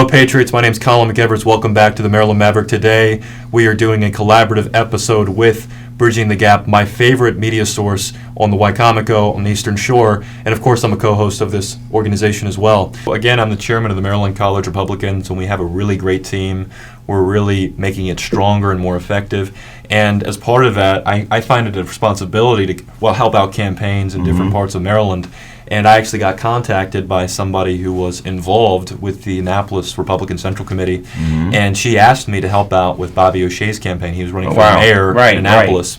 Hello, Patriots. My name's Colin McEvers. Welcome back to the Maryland Maverick. Today, we are doing a collaborative episode with Bridging the Gap, my favorite media source on the Wicomico on the Eastern Shore. And, of course, I'm a co-host of this organization as well. Again, I'm the chairman of the Maryland College Republicans, and we have a really great team. We're really making it stronger and more effective. And as part of that, I find it a responsibility to help out campaigns in different parts of Maryland. And I actually got contacted by somebody who was involved with the Annapolis Republican Central Committee, and she asked me to help out with Bobby O'Shea's campaign. He was running for mayor in Annapolis.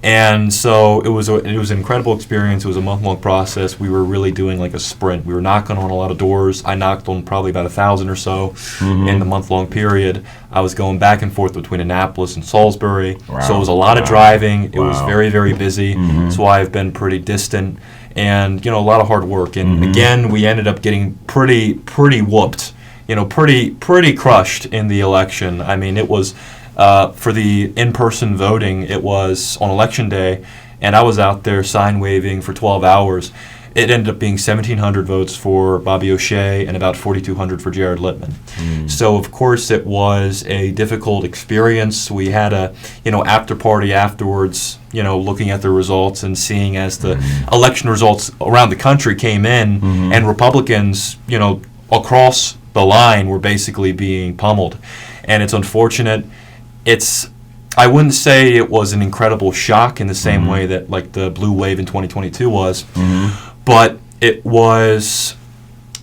And so it was an incredible experience. It was a month-long process. We were really doing like a sprint. We were knocking on a lot of doors. I knocked on probably about 1,000 or so in the month-long period. I was going back and forth between Annapolis and Salisbury. So it was a lot of driving. It was very, very busy. That's why I've been pretty distant. And, a lot of hard work. And again, we ended up getting pretty whooped, pretty crushed in the election. I mean, it was, for the in-person voting, it was on Election Day, and I was out there sign waving for 12 hours. It ended up being 1,700 votes for Bobby O'Shea and about 4,200 for Jared Littman. So, of course, it was a difficult experience. We had a, after party afterwards, looking at the results and seeing as the election results around the country came in and Republicans, across the line were basically being pummeled. And it's unfortunate. I wouldn't say it was an incredible shock in the same way that like the blue wave in 2022 was, but it was,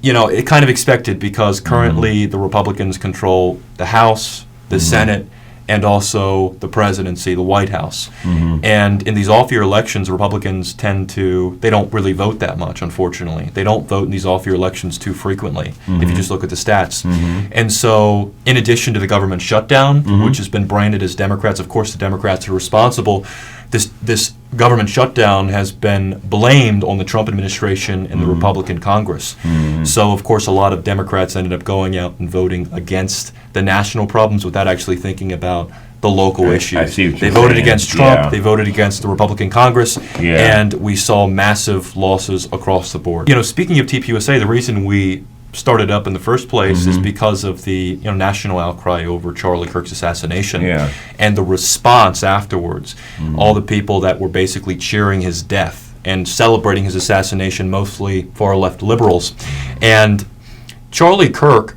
it kind of expected because currently the Republicans control the House, the Senate, and also the presidency, the White House. And in these off-year elections, Republicans they don't really vote that much, unfortunately. They don't vote in these off-year elections too frequently, if you just look at the stats. And so, in addition to the government shutdown, which has been branded as Democrats, of course the Democrats are responsible, this government shutdown has been blamed on the Trump administration and the Republican Congress. So, of course, a lot of Democrats ended up going out and voting against the national problems without actually thinking about the local issues. They voted against Trump, they voted against the Republican Congress, and we saw massive losses across the board. Speaking of TPUSA, the reason we started up in the first place is because of the national outcry over Charlie Kirk's assassination and the response afterwards. All the people that were basically cheering his death and celebrating his assassination, mostly far-left liberals. And Charlie Kirk,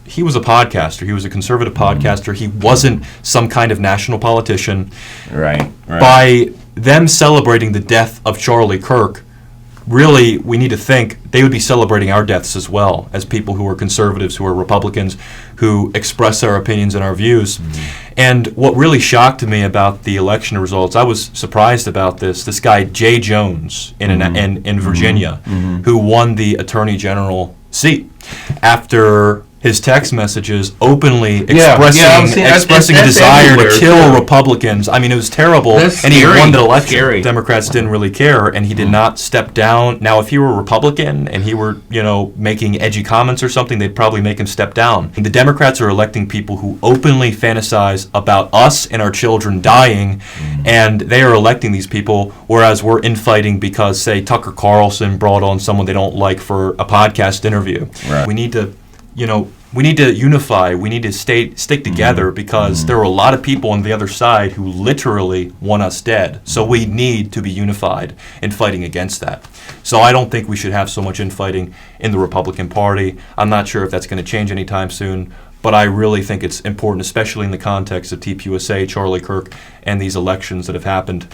he was a podcaster. He was a conservative podcaster. He wasn't some kind of national politician. Right. By them celebrating the death of Charlie Kirk, really, we need to think they would be celebrating our deaths as well as people who are conservatives, who are Republicans, who express our opinions and our views. And what really shocked me about the election results, I was surprised about this guy, Jay Jones in Virginia, who won the Attorney General seat after his text messages openly expressing a desire to kill Republicans. I mean, it was terrible. And he won the election. Democrats didn't really care, and he did not step down. Now, if he were a Republican and he were, making edgy comments or something, they'd probably make him step down. And the Democrats are electing people who openly fantasize about us and our children dying, and they are electing these people, whereas we're infighting because, say, Tucker Carlson brought on someone they don't like for a podcast interview. Right. We need to unify. We need to stick together because there are a lot of people on the other side who literally want us dead. So we need to be unified in fighting against that. So I don't think we should have so much infighting in the Republican Party. I'm not sure if that's going to change anytime soon, but I really think it's important, especially in the context of TPUSA, Charlie Kirk, and these elections that have happened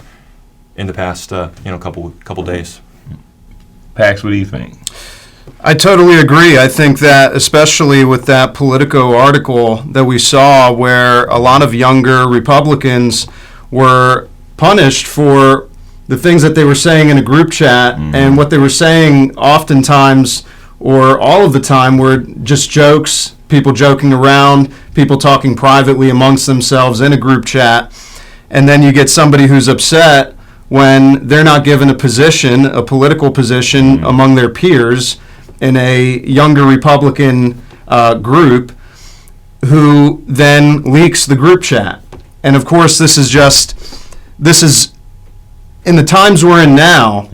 in the past couple days. Pax, what do you think? I totally agree. I think that especially with that Politico article that we saw where a lot of younger Republicans were punished for the things that they were saying in a group chat, and what they were saying oftentimes or all of the time were just jokes, people joking around, people talking privately amongst themselves in a group chat, and then you get somebody who's upset when they're not given a position, a political position among their peers in a younger Republican group, who then leaks the group chat. And of course, this is in the times we're in now,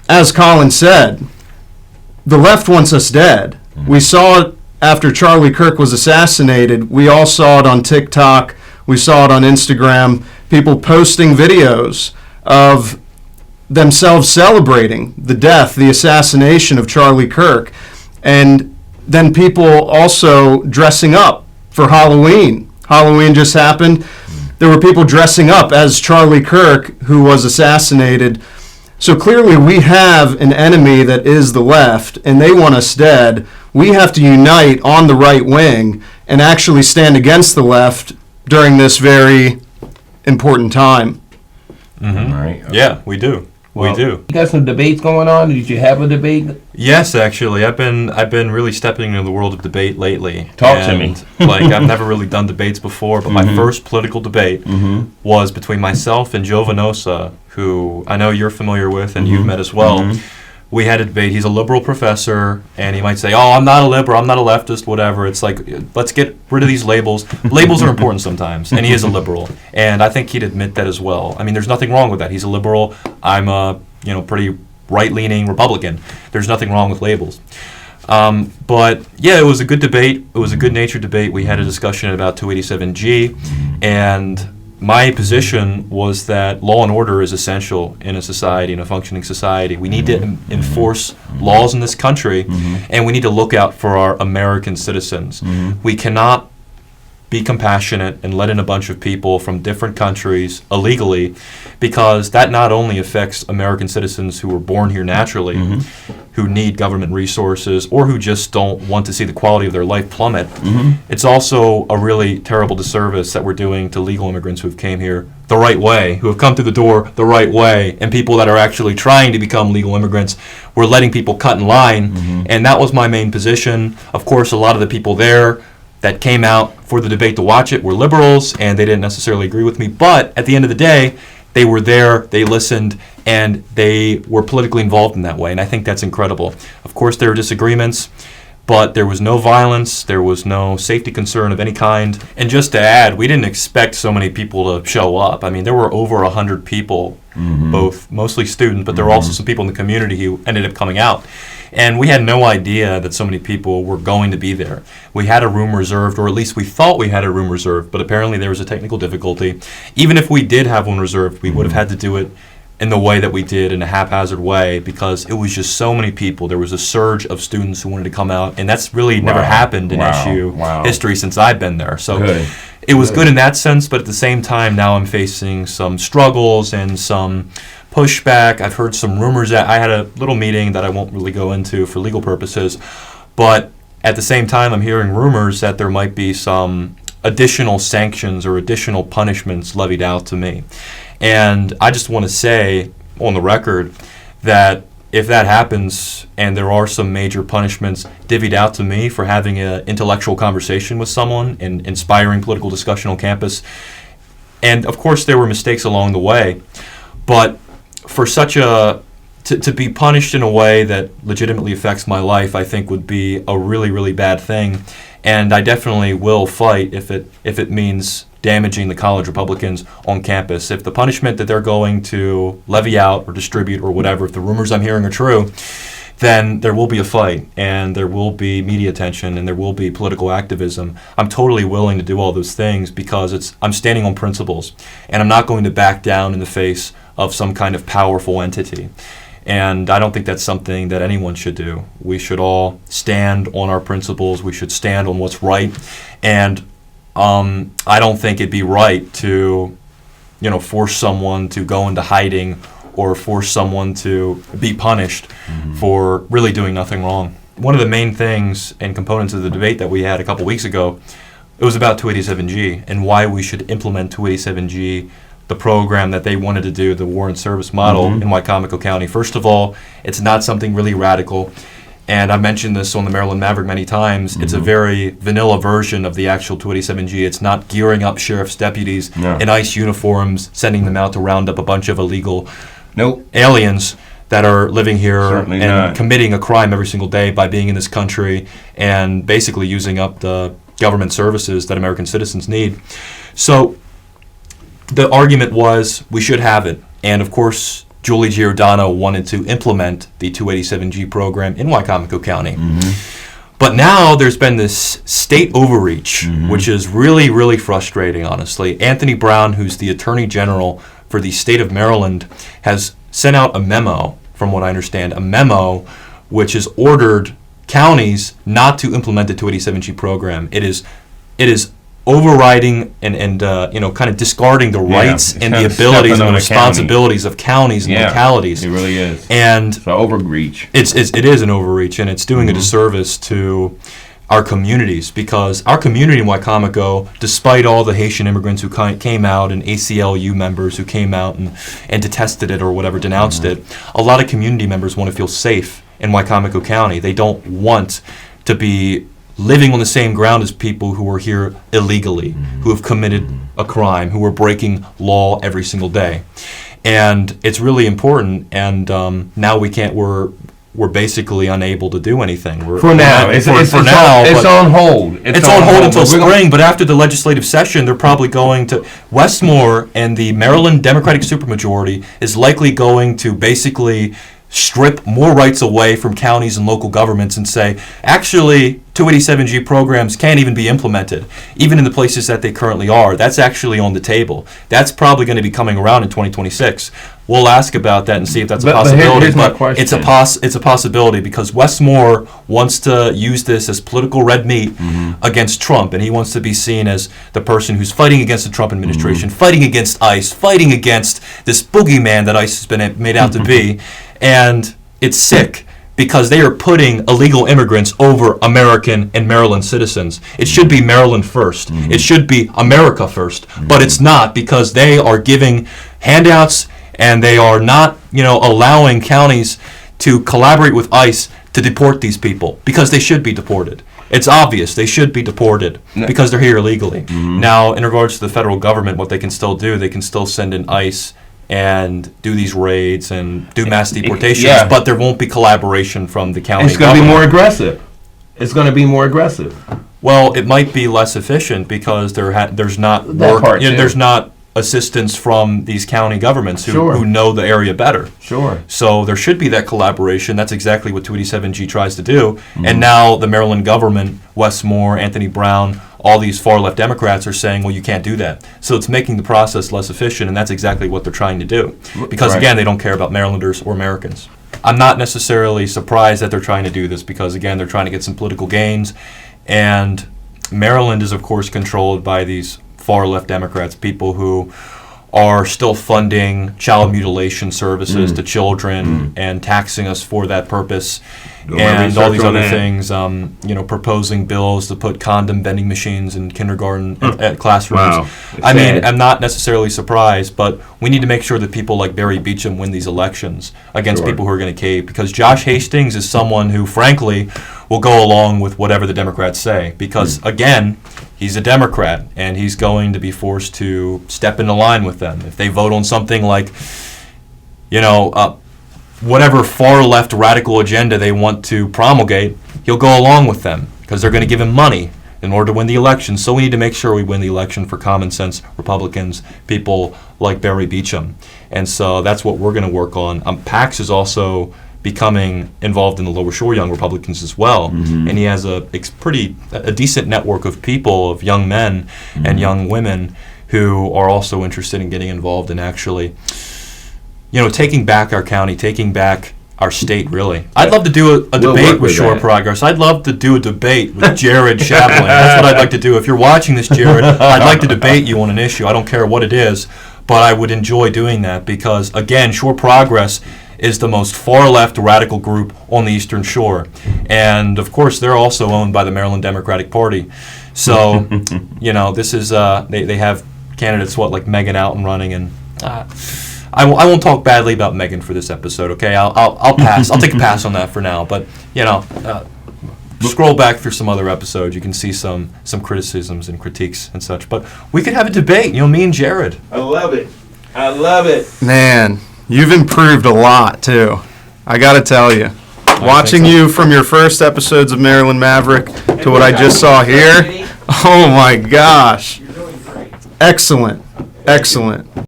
as Colin said, the left wants us dead. We saw it after Charlie Kirk was assassinated, we all saw it on TikTok, we saw it on Instagram, people posting videos of themselves celebrating the death, the assassination of Charlie Kirk, and then people also dressing up for Halloween. Halloween just happened. There were people dressing up as Charlie Kirk, who was assassinated. So clearly we have an enemy that is the left, and they want us dead. We have to unite on the right wing and actually stand against the left during this very important time. Mm-hmm. Right. Yeah, we do. Well, we do. You got some debates going on? Did you have a debate? Yes, actually, I've been really stepping into the world of debate lately. Talk to me. Like, I've never really done debates before, but my first political debate was between myself and Joe Venosa, who I know you're familiar with and you've met as well. We had a debate. He's a liberal professor, and he might say, "Oh, I'm not a liberal, I'm not a leftist, whatever." It's like, let's get rid of these labels. Labels are important sometimes, and he is a liberal, and I think he'd admit that as well. I mean, there's nothing wrong with that. He's a liberal. I'm a pretty right-leaning Republican. There's nothing wrong with labels. But yeah, it was a good debate. It was a good-natured debate. We had a discussion about 287G, and my position was that law and order is essential in a society, in a functioning society. We need to enforce laws in this country, and we need to look out for our American citizens. We cannot be compassionate and let in a bunch of people from different countries illegally, because that not only affects American citizens who were born here naturally, who need government resources, or who just don't want to see the quality of their life plummet. It's also a really terrible disservice that we're doing to legal immigrants who have came here the right way, who have come through the door the right way, and people that are actually trying to become legal immigrants. We're letting people cut in line, and that was my main position. Of course, a lot of the people there that came out for the debate to watch it were liberals, and they didn't necessarily agree with me. But at the end of the day, they were there, they listened, and they were politically involved in that way, and I think that's incredible. Of course, there were disagreements, but there was no violence, there was no safety concern of any kind. And just to add, we didn't expect so many people to show up. I mean, there were over 100 people, both mostly students, but there were also some people in the community who ended up coming out. And we had no idea that so many people were going to be there. We had a room reserved, or at least we thought we had a room reserved, but apparently there was a technical difficulty. Even if we did have one reserved, we would have had to do it in the way that we did, in a haphazard way, because it was just so many people. There was a surge of students who wanted to come out, and that's really never happened in SU history since I've been there. So it was good in that sense, but at the same time, now I'm facing some struggles and some pushback. I've heard some rumors. That I had a little meeting that I won't really go into for legal purposes, but at the same time, I'm hearing rumors that there might be some additional sanctions or additional punishments levied out to me. And I just want to say on the record that if that happens and there are some major punishments divvied out to me for having an intellectual conversation with someone and inspiring political discussion on campus, and of course there were mistakes along the way, but for such to be punished in a way that legitimately affects my life, I think would be a really, really bad thing. And I definitely will fight if it means damaging the college Republicans on campus. If the punishment that they're going to levy out or distribute or whatever, if the rumors I'm hearing are true, then there will be a fight, and there will be media attention, and there will be political activism. I'm totally willing to do all those things because I'm standing on principles, and I'm not going to back down in the face of some kind of powerful entity. And I don't think that's something that anyone should do. We should all stand on our principles. We should stand on what's right. And I don't think it'd be right to, force someone to go into hiding or force someone to be punished for really doing nothing wrong. One of the main things and components of the debate that we had a couple weeks ago, it was about 287G and why we should implement 287G, the program that they wanted to do, the warrant service model in Wycomico County. First of all, it's not something really radical. And I've mentioned this on the Maryland Maverick many times. It's a very vanilla version of the actual 287G. It's not gearing up sheriff's deputies in ICE uniforms, sending them out to round up a bunch of illegal aliens that are living here committing a crime every single day by being in this country and basically using up the government services that American citizens need. So the argument was we should have it. And of course, Julie Giordano wanted to implement the 287G program in Wycomico County. But now there's been this state overreach, which is really, really frustrating, honestly. Anthony Brown, who's the Attorney General for the state of Maryland, has sent out a memo, from what I understand, a memo which has ordered counties not to implement the 287G program. It is overriding and kind of discarding the rights and the abilities and the responsibilities of counties and localities. It really is. And it's an overreach. It is an overreach, and it's doing a disservice to our communities, because our community in Wicomico, despite all the Haitian immigrants who came out and ACLU members who came out and detested it or whatever, denounced it, a lot of community members want to feel safe in Wicomico County. They don't want to be living on the same ground as people who are here illegally, who have committed a crime, who are breaking law every single day. And it's really important, and now we're basically unable to do anything. It's on hold. It's on hold until spring, but after the legislative session, they're probably going to, Westmore and the Maryland Democratic supermajority is likely going to basically strip more rights away from counties and local governments and say, actually, 287G programs can't even be implemented, even in the places that they currently are. That's actually on the table. That's probably going to be coming around in 2026. We'll ask about that and see if that's a possibility. Here's my question. It's a possibility, because Westmore wants to use this as political red meat against Trump, and he wants to be seen as the person who's fighting against the Trump administration, fighting against ICE, fighting against this boogeyman that ICE has been made out to be. And it's sick, because they are putting illegal immigrants over American and Maryland citizens. It should be Maryland first. It should be America first. But it's not, because they are giving handouts, and they are not, allowing counties to collaborate with ICE to deport these people, because they should be deported. It's obvious they should be deported because they're here illegally. Now, in regards to the federal government, what they can still do, they can still send in ICE and do these raids and do mass deportations, but there won't be collaboration from the county. It's going to be more aggressive. It's going to be more aggressive. Well, it might be less efficient, because there's not there's not assistance from these county governments who know the area better. Sure. So there should be that collaboration. That's exactly what 287G tries to do. And now the Maryland government, Westmore, Anthony Brown, all these far-left Democrats are saying, well, you can't do that. So it's making the process less efficient, and that's exactly what they're trying to do. Because, again, they don't care about Marylanders or Americans. I'm not necessarily surprised that they're trying to do this, because, again, they're trying to get some political gains. And Maryland is, of course, controlled by these far-left Democrats, people who are still funding child mutilation services to children and taxing us for that purpose, and all these other things, proposing bills to put condom vending machines in kindergarten at classrooms. Wow. I mean, I'm not necessarily surprised, but we need to make sure that people like Barry Beecham win these elections against people who are going to cave, because Josh Hastings is someone who, frankly, will go along with whatever the Democrats say, because, again, he's a Democrat, and he's going to be forced to step into line with them. If they vote on something like, whatever far-left radical agenda they want to promulgate, he'll go along with them, because they're going to give him money in order to win the election. So we need to make sure we win the election for common-sense Republicans, people like Barry Beecham. And so that's what we're going to work on. Pax is also becoming involved in the Lower Shore Young Republicans as well, and he has a decent network of people, of young men and young women who are also interested in getting involved in actually, taking back our county, taking back our state, really. I'd love to do a debate with Shore Progress. I'd love to do a debate with Jared Shaplin. That's what I'd like to do. If you're watching this, Jared, I'd like to debate you on an issue. I don't care what it is, but I would enjoy doing that, because, again, Shore Progress is the most far-left radical group on the Eastern Shore. And, of course, they're also owned by the Maryland Democratic Party. So, this is, they have candidates, like Megan out and running, and I won't talk badly about Megan for this episode, okay? I'll pass. I'll take a pass on that for now. But, scroll back through some other episodes. You can see some criticisms and critiques and such. But we could have a debate, me and Jared. I love it. I love it. Man, you've improved a lot, too. I got to tell you. Watching you from your first episodes of Maryland Maverick to what I just saw here, oh my gosh. Excellent. Excellent.